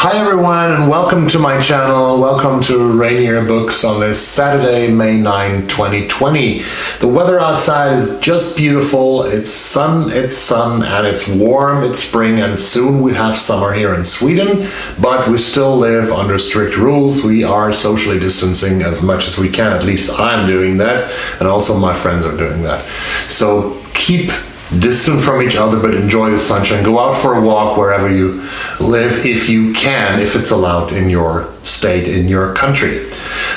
Hi everyone and welcome to my channel. Welcome to Rainier Books on this Saturday, May 9, 2020. The weather outside is just beautiful. It's sun and it's warm. It's spring and soon we have summer here in Sweden, but we still live under strict rules. We are socially distancing as much as we can. At least I'm doing that, and also my friends are doing that. So keep distant from each other, but enjoy the sunshine. Go out for a walk wherever you live if you can, if it's allowed in your state, in your country.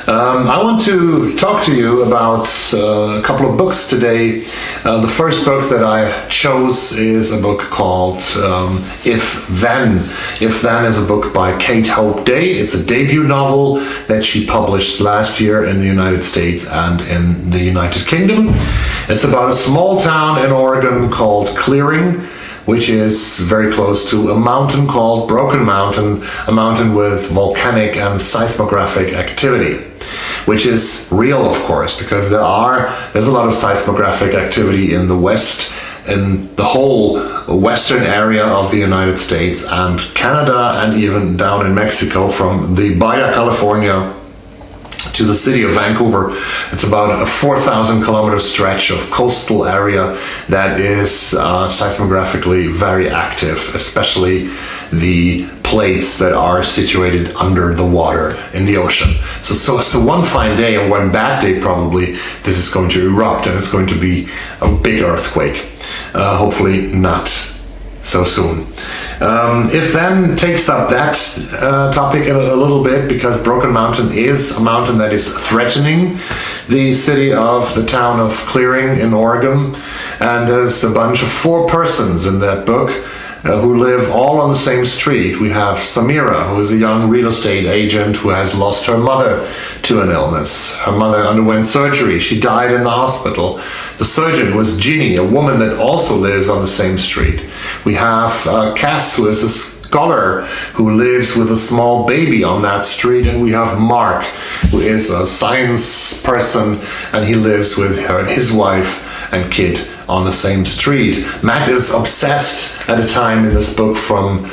I want to talk to you about a couple of books today. The first book that I chose is a book called If Then. If Then is a book by Kate Hope Day. It's a debut novel that she published last year in the United States and in the United Kingdom. It's about a small town in Oregon called Clearing, which is very close to a mountain called Broken Mountain, a mountain with volcanic and seismographic activity, which is real, of course, because there's a lot of seismographic activity in the West, in the whole western area of the United States and Canada, and even down in Mexico from the Baja California to the city of Vancouver. It's about a 4,000 kilometer stretch of coastal area that is seismographically very active, especially the plates that are situated under the water in the ocean. So one fine day, and one bad day probably, this is going to erupt and it's going to be a big earthquake. Hopefully not so soon. If Then takes up that topic a little bit, because Broken Mountain is a mountain that is threatening the town of Clearing in Oregon, and there's a bunch of 4 persons in that book who live all on the same street. We have Samira, who is a young real estate agent who has lost her mother to an illness. Her mother underwent surgery. She died in the hospital. The surgeon was Ginny, a woman that also lives on the same street. We have Cass, who is a scholar who lives with a small baby on that street, and we have Mark, who is a science person, and he lives with his wife and kid on the same street. Matt is obsessed at a time in this book from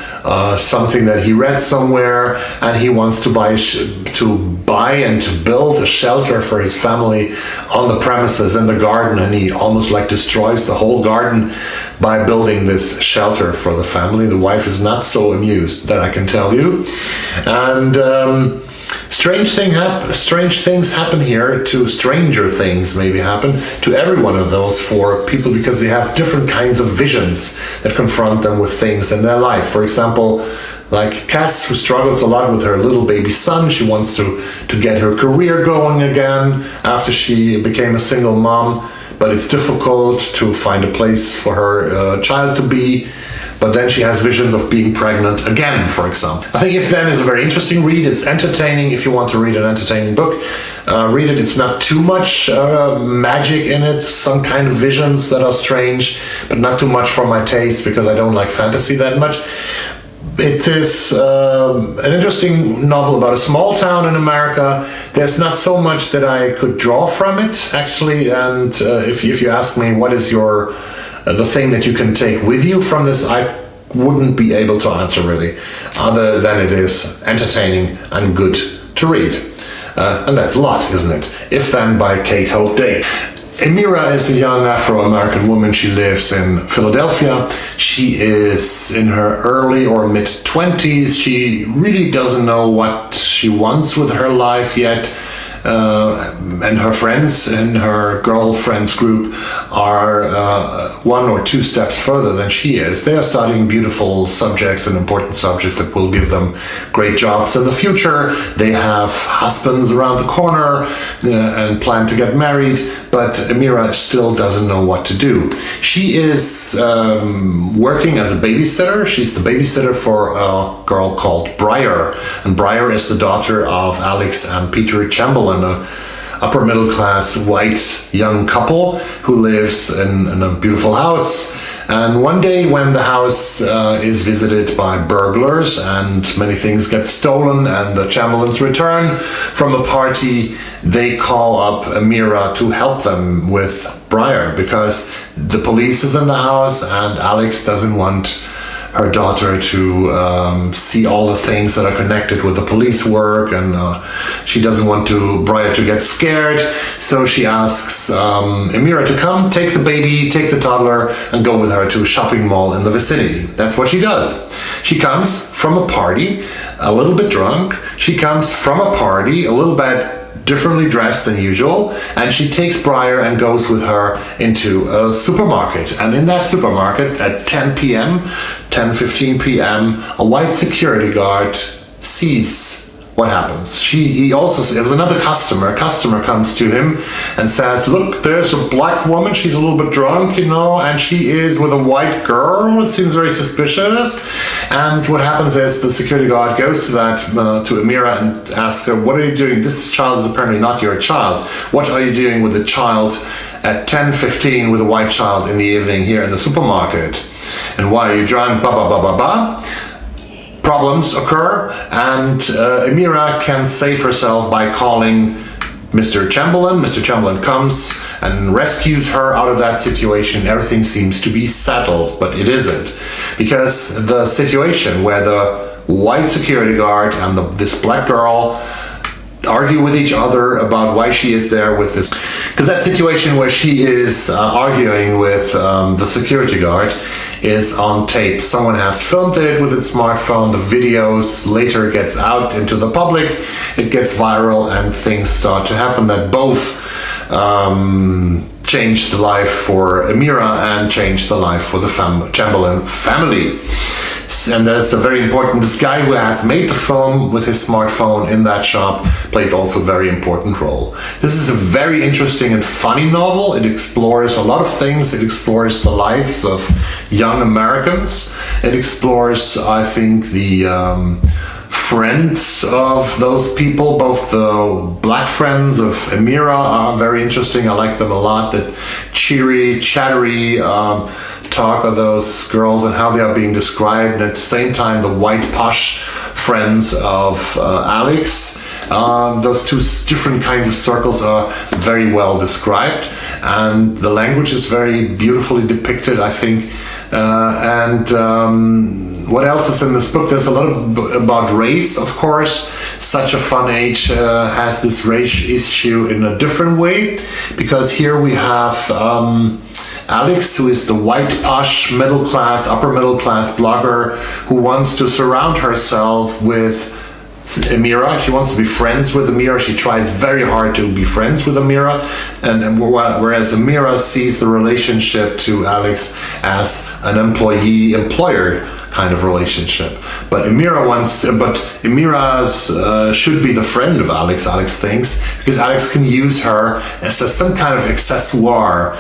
something that he read somewhere, and he wants to buy and to build a shelter for his family on the premises in the garden, and he almost like destroys the whole garden by building this shelter for the family. The wife is not so amused, that I can tell you. And strange things happen here. Stranger things maybe happen to every one of those 4 people, because they have different kinds of visions that confront them with things in their life. For example, like Cass, who struggles a lot with her little baby son. She wants to get her career going again after she became a single mom, but it's difficult to find a place for her child to be. But then she has visions of being pregnant again, for example. I think If Then is a very interesting read. It's entertaining. If you want to read an entertaining book, read it. It's not too much magic in it, some kind of visions that are strange, but not too much for my taste, because I don't like fantasy that much. It is an interesting novel about a small town in America. There's not so much that I could draw from it, actually, and if you ask me what is the thing that you can take with you from this, I wouldn't be able to answer really, other than it is entertaining and good to read. And that's a lot, isn't it? If Then by Kate Hope Day. Amira is a young Afro-American woman. She lives in Philadelphia. She is in her early or mid-20s. She really doesn't know what she wants with her life yet. And her friends in her girlfriends group are 1 or 2 steps further than she is. They are studying beautiful subjects and important subjects that will give them great jobs in the future. They have husbands around the corner and plan to get married, but Amira still doesn't know what to do. She is working as a babysitter. She's the babysitter for a girl called Briar, and Briar is the daughter of Alex and Peter Chamberlain, an upper middle class white young couple who lives in a beautiful house. And one day when the house is visited by burglars and many things get stolen and the Chamberlains return from a party, they call up Amira to help them with Briar, because the police is in the house and Alex doesn't want her daughter to see all the things that are connected with the police work, and she doesn't want Briar to get scared, so she asks Amira to come, take the baby, take the toddler, and go with her to a shopping mall in the vicinity. That's what she does. She comes from a party, a little bit drunk. She comes from a party, a little bit differently dressed than usual, and she takes Briar and goes with her into a supermarket. And in that supermarket at 10 p.m., 10:15 p.m., a white security guard sees what happens. He also sees another customer. A customer comes to him and says, look, there's a black woman, she's a little bit drunk, you know, and she is with a white girl. It seems very suspicious. And what happens is the security guard goes to Amira and asks her, what are you doing? This child is apparently not your child. What are you doing with the child at 10:15 with a white child in the evening here in the supermarket? And why are you drunk? Ba ba ba ba ba. Problems occur, and Amira can save herself by calling Mr. Chamberlain. Mr. Chamberlain comes and rescues her out of that situation. Everything seems to be settled, but it isn't, because the situation where the white security guard and this black girl argue with each other about why she is there with this, because that situation where she is arguing with the security guard is on tape. Someone has filmed it with its smartphone. The videos later gets out into the public. It gets viral, and things start to happen that both changed the life for Amira and changed the life for the Chamberlain family. And that's a very important, this guy who has made the film with his smartphone in that shop plays also a very important role. This is a very interesting and funny novel. It explores a lot of things. It explores the lives of young Americans. It explores, I think, the friends of those people. Both the black friends of Amira are very interesting. I like them a lot. That cheery, chattery talk of those girls and how they are being described, and at the same time the white posh friends of Alex. Those two different kinds of circles are very well described, and the language is very beautifully depicted, I think. What else is in this book? There's a lot about race, of course. Such a Fun Age has this race issue in a different way, because here we have Alex, who is the white, posh, middle-class, upper-middle-class blogger who wants to surround herself with Amira. She wants to be friends with Amira. She tries very hard to be friends with Amira, and whereas Amira sees the relationship to Alex as an employee-employer kind of relationship. But Amira's should be the friend of Alex, Alex thinks, because Alex can use her as some kind of accessoire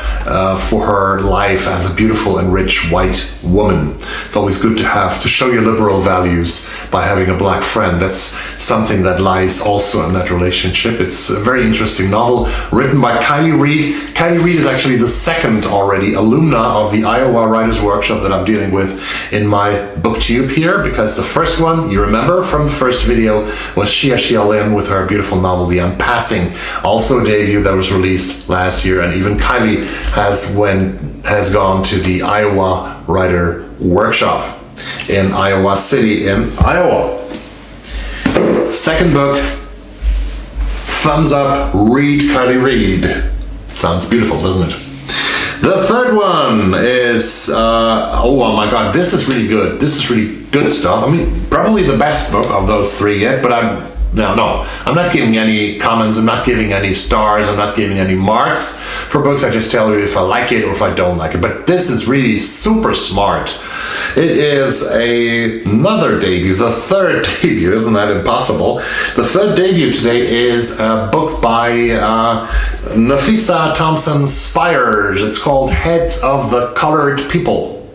for her life as a beautiful and rich white woman. It's always good to show your liberal values by having a black friend. That's something that lies also in that relationship. It's a very interesting novel written by Kiley Reid. Kiley Reid is actually the second already alumna of the Iowa Writers Workshop that I'm dealing with in my booktube here, because the first one, you remember from the first video, was Xia Lin with her beautiful novel The Unpassing, also a debut that was released last year. And even Kiley has gone to the Iowa Writer Workshop in Iowa City in Iowa. Second book, thumbs up, read Kiley Reid. Sounds beautiful, doesn't it? The third one is, oh my god, this is really good. This is really good stuff. I mean, probably the best book of those three yet, but I'm not giving any comments, I'm not giving any stars, I'm not giving any marks for books. I just tell you if I like it or if I don't like it. But this is really super smart. It is another debut, the third debut, isn't that impossible? The third debut today is a book by Nafissa Thompson-Spires. It's called Heads of the Colored People.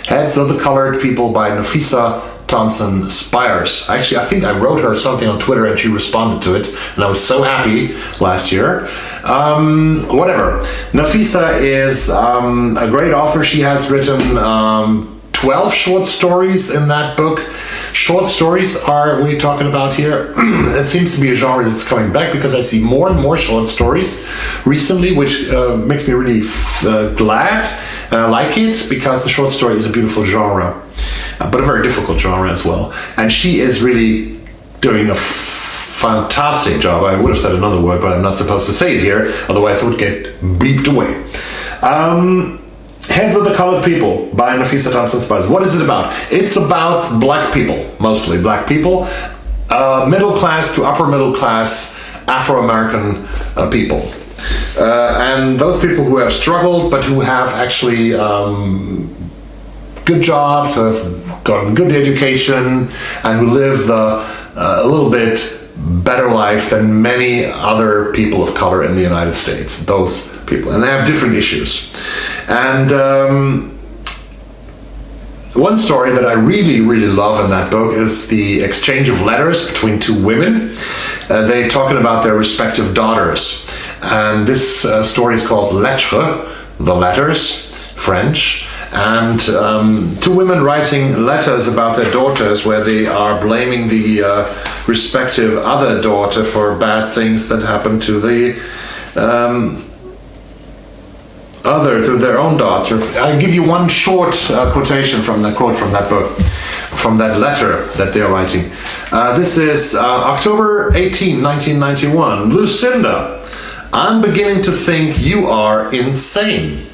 Heads of the Colored People by Nafissa Thompson-Spires. Actually, I think I wrote her something on Twitter and she responded to it, and I was so happy last year. Whatever. Nafissa is a great author. She has written 12 short stories in that book. Short stories are what we're talking about here. It seems to be a genre that's coming back, because I see more and more short stories recently, which makes me really glad. And I like it, because the short story is a beautiful genre. but a very difficult genre as well. And she is really doing a fantastic job. I would have said another word, but I'm not supposed to say it here, otherwise it would get beeped away. Heads of the Colored People by Nafissa Thompson-Spires. What is it about? It's about black people, mostly black people, middle class to upper middle class Afro-American people. And those people who have struggled, but who have actually good jobs, who have gotten good education, and who live a little bit better life than many other people of color in the United States. Those people, and they have different issues. And one story that I really, really love in that book is the exchange of letters between two women. They're talking about their respective daughters. And this story is called Lettres, the letters, French. And two women writing letters about their daughters where they are blaming the respective other daughter for bad things that happened to the to their own daughter. I'll give you one short quotation from the quote from that book, from that letter that they're writing. This is October 18, 1991. Lucinda, I'm beginning to think you are insane.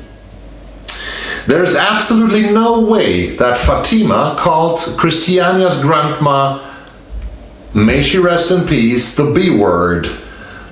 There's absolutely no way that Fatima called Christiana's grandma, may she rest in peace, the B word,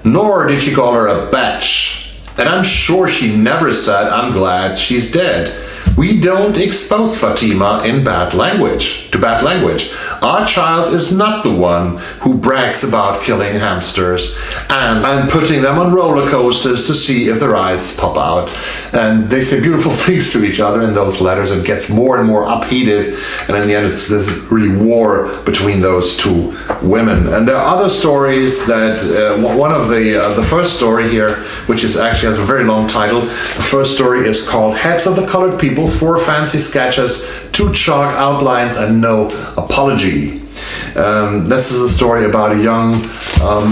nor did she call her a bitch. And I'm sure she never said, I'm glad she's dead. We don't expose Fatima in bad language, to bad language. Our child is not the one who brags about killing hamsters and putting them on roller coasters to see if their eyes pop out. And they say beautiful things to each other in those letters. It gets more and more upheated, and in the end there's really war between those two women. And there are other stories that, one of the first story here, which is actually has a very long title. The first story is called Heads of the Colored People, 4 fancy sketches, 2 chalk outlines, and no apology. This is a story about a young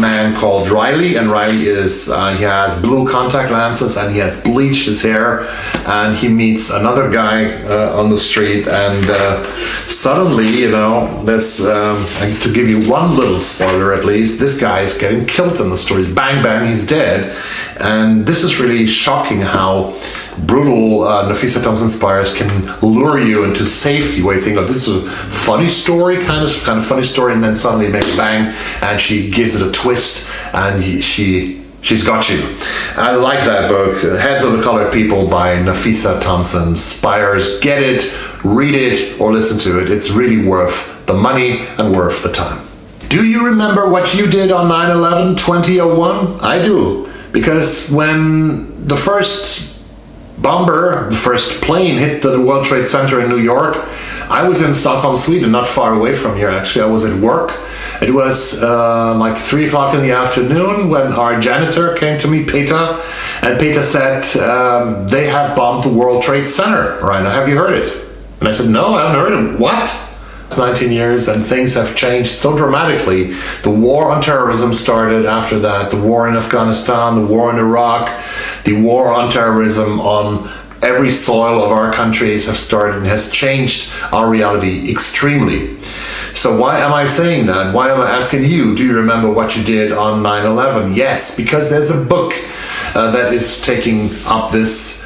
man called Riley, and Riley is he has blue contact lenses and he has bleached his hair, and he meets another guy on the street, and suddenly, you know, this to give you one little spoiler at least, this guy is getting killed in the story. Bang bang, he's dead. And this is really shocking how brutal Nafissa Thompson-Spires can lure you into safety, where you think, oh, this is a funny story, kind of funny story, and then suddenly it makes bang, and she gives it a twist, and she's got you. I like that book, Heads of the Colored People by Nafissa Thompson-Spires. Get it, read it, or listen to it. It's really worth the money and worth the time. Do you remember what you did on 9/11, 2001? I do, because when the first bomber, the first plane hit the World Trade Center in New York, I was in Stockholm, Sweden, not far away from here actually. I was at work. It was like 3 o'clock in the afternoon when our janitor came to me, Peter, and Peter said, they have bombed the World Trade Center right now. Have you heard it? And I said, no, I haven't heard it. What? 19 years and things have changed so dramatically. The war on terrorism started after that. The war in Afghanistan, the war in Iraq, the war on terrorism on every soil of our countries have started and has changed our reality extremely. So why am I saying that? Why am I asking you, do you remember what you did on 9/11? Yes, because there's a book that is taking up this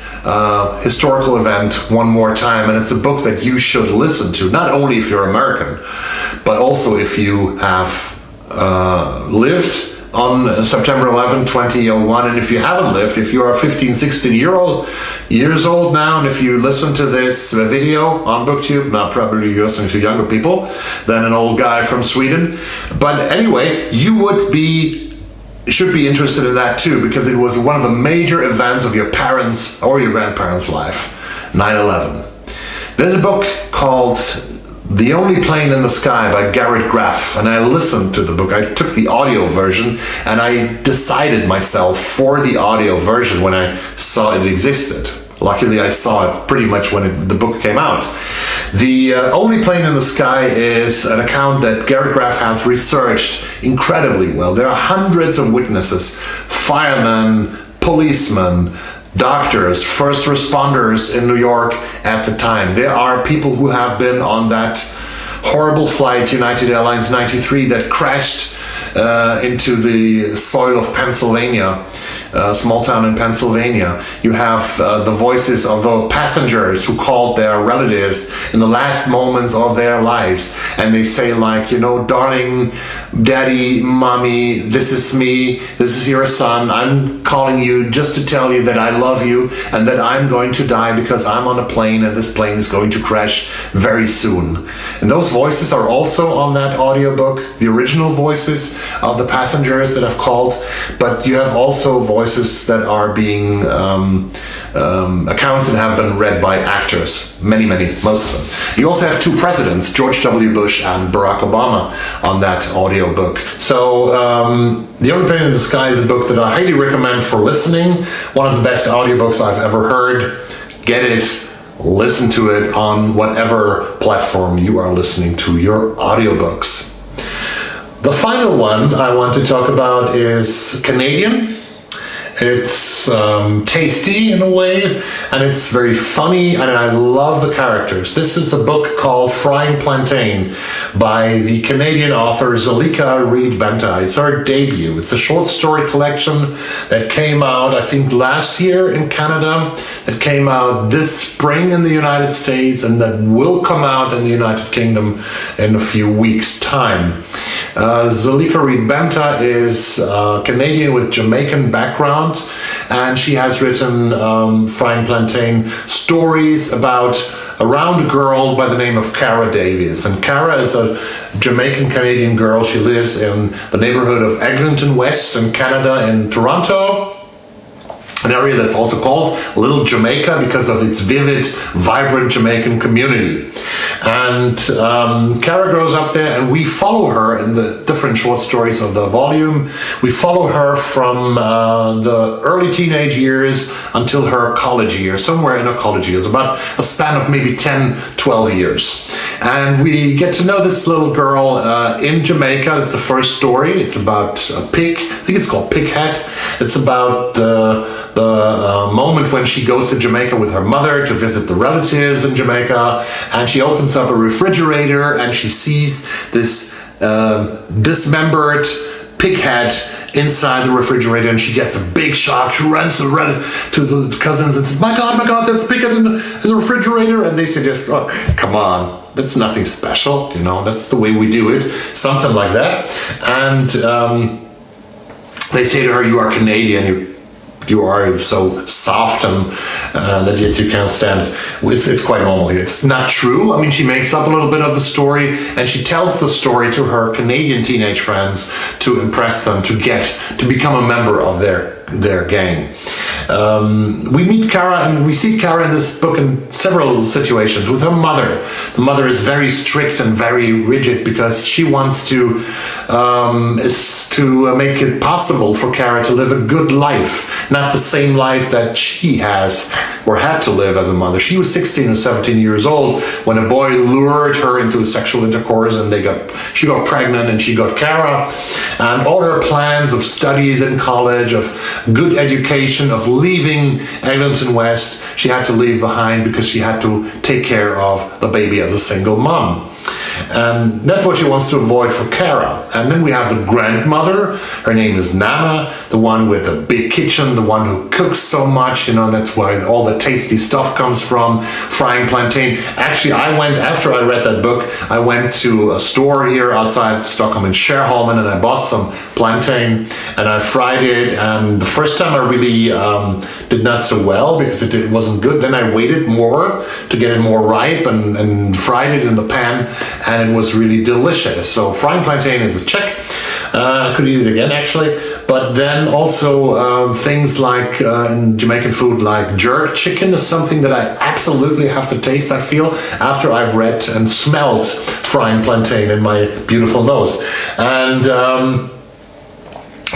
historical event one more time, and it's a book that you should listen to, not only if you're American, but also if you have lived on September 11, 2001, and if you haven't lived, if you are 15, 16 years old now, and if you listen to this video on BookTube, now probably you're listening to younger people than an old guy from Sweden, but anyway, you should be interested in that too, because it was one of the major events of your parents' or your grandparents' life, 9/11. There's a book called The Only Plane in the Sky by Garrett Graff, and I listened to the book. I took the audio version and I decided myself for the audio version when I saw it existed. Luckily, I saw it pretty much when the book came out. The Only Plane in the Sky is an account that Garrett Graff has researched incredibly well. There are hundreds of witnesses, firemen, policemen, doctors, first responders in New York at the time. There are people who have been on that horrible flight, United Airlines 93, that crashed into the soil of Pennsylvania, a small town in Pennsylvania. You have the voices of the passengers who called their relatives in the last moments of their lives, and they say, like, you know, darling, daddy, mommy, this is me, this is your son, I'm calling you just to tell you that I love you and that I'm going to die because I'm on a plane and this plane is going to crash very soon. And those voices are also on that audiobook, the original voices of the passengers that have called, but you have also voices that are being accounts that have been read by actors, many, most of them. You also have two presidents, George W. Bush and Barack Obama, on that audiobook. So The Only Pain in the Sky is a book that I highly recommend for listening. One of the best audiobooks I've ever heard. Get it, listen to it on whatever platform you are listening to your audiobooks. The final one I want to talk about is Canadian. It's tasty in a way, and it's very funny, and I love the characters. This is a book called Frying Plantain by the Canadian author Zalika Reid-Benta. It's her debut. It's a short story collection that came out, I think, last year in Canada, that came out this spring in the United States, and that will come out in the United Kingdom in a few weeks' time. Zalika Reid-Benta is Canadian with Jamaican background, and she has written Frying Plantain stories around a girl by the name of Cara Davies. And Cara is a Jamaican Canadian girl. She lives in the neighborhood of Eglinton West in Canada, in Toronto, an area that's also called Little Jamaica because of its vivid, vibrant Jamaican community. And Cara grows up there, and we follow her in the different short stories of the volume. We follow her from the early teenage years until her college years, somewhere in her college years, about a span of maybe 10, 12 years. And we get to know this little girl in Jamaica. It's the first story. It's about a pig. I think it's called Pighead. It's about the moment when she goes to Jamaica with her mother to visit the relatives in Jamaica, and she opens up a refrigerator and she sees this dismembered pig head inside the refrigerator, and she gets a big shock. She runs to the cousins and says, my God, there's a pig head in the refrigerator. And they say, just, oh, come on, that's nothing special, you know, that's the way we do it, something like that. And they say to her, you are Canadian, you are so soft and that you can't stand it. It's quite normal here. It's not true. I mean, she makes up a little bit of the story, and she tells the story to her Canadian teenage friends to impress them, to become a member of their gang. We meet Cara, and we see Cara in this book in several situations with her mother. The mother is very strict and very rigid because she wants to make it possible for Cara to live a good life, not the same life that she has or had to live as a mother. She was 16 or 17 years old when a boy lured her into sexual intercourse, and she got pregnant, and she got Cara, and all her plans of studies in college, of good education, of leaving Eglinton West, she had to leave behind because she had to take care of the baby as a single mom. And that's what she wants to avoid for Cara. And then we have the grandmother. Her name is Nana, the one with the big kitchen, the one who cooks so much, you know, that's where all the tasty stuff comes from, Frying Plantain. Actually, after I read that book, I went to a store here outside Stockholm in Skärholmen, and I bought some plantain, and I fried it, and the first time I really did not so well because it wasn't good. Then I waited more to get it more ripe and fried it in the pan, and it was really delicious. So Frying Plantain is a check. I could eat it again, actually. But then also things like in Jamaican food, like jerk chicken, is something that I absolutely have to taste, I feel, after I've read and smelled Frying Plantain in my beautiful nose. And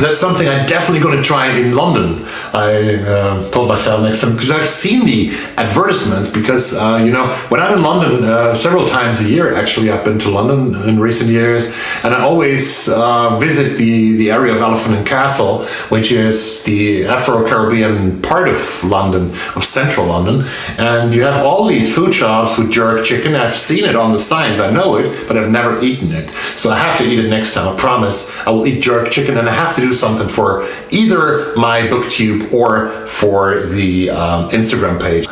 That's something I'm definitely going to try in London. I told myself next time, because I've seen the advertisements, because you know, when I'm in London, several times a year actually, I've been to London in recent years, and I always visit the area of Elephant and Castle, which is the Afro-Caribbean part of London, of central London, and you have all these food shops with jerk chicken. I've seen it on the signs, I know it, but I've never eaten it. So I have to eat it next time, I promise. I will eat jerk chicken, and I have to do something for either my booktube or for the Instagram page.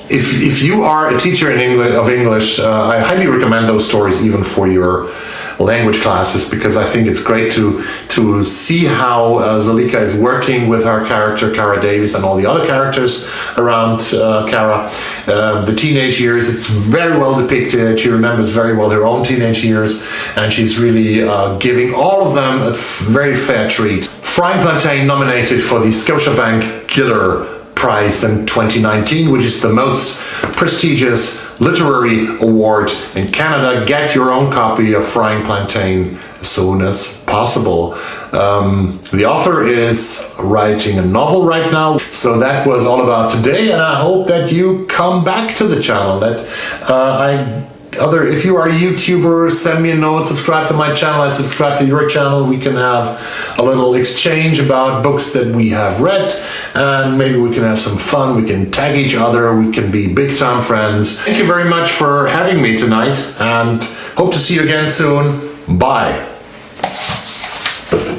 If you are a teacher in English, I highly recommend those stories even for your language classes, because I think it's great to see how Zalika is working with her character Cara Davies and all the other characters around Cara. The teenage years, it's very well depicted. She remembers very well her own teenage years, and she's really giving all of them a very fair treat. Frying Plantain nominated for the Scotiabank Giller Prize in 2019, which is the most prestigious literary award in Canada. Get your own copy of Frying Plantain as soon as possible. The author is writing a novel right now. So that was all about today, and I hope that you come back to the channel. If you are a YouTuber, send me a note, subscribe to my channel, I subscribe to your channel. We can have a little exchange about books that we have read, and maybe we can have some fun, we can tag each other, we can be big time friends. Thank you very much for having me tonight, and hope to see you again soon. Bye.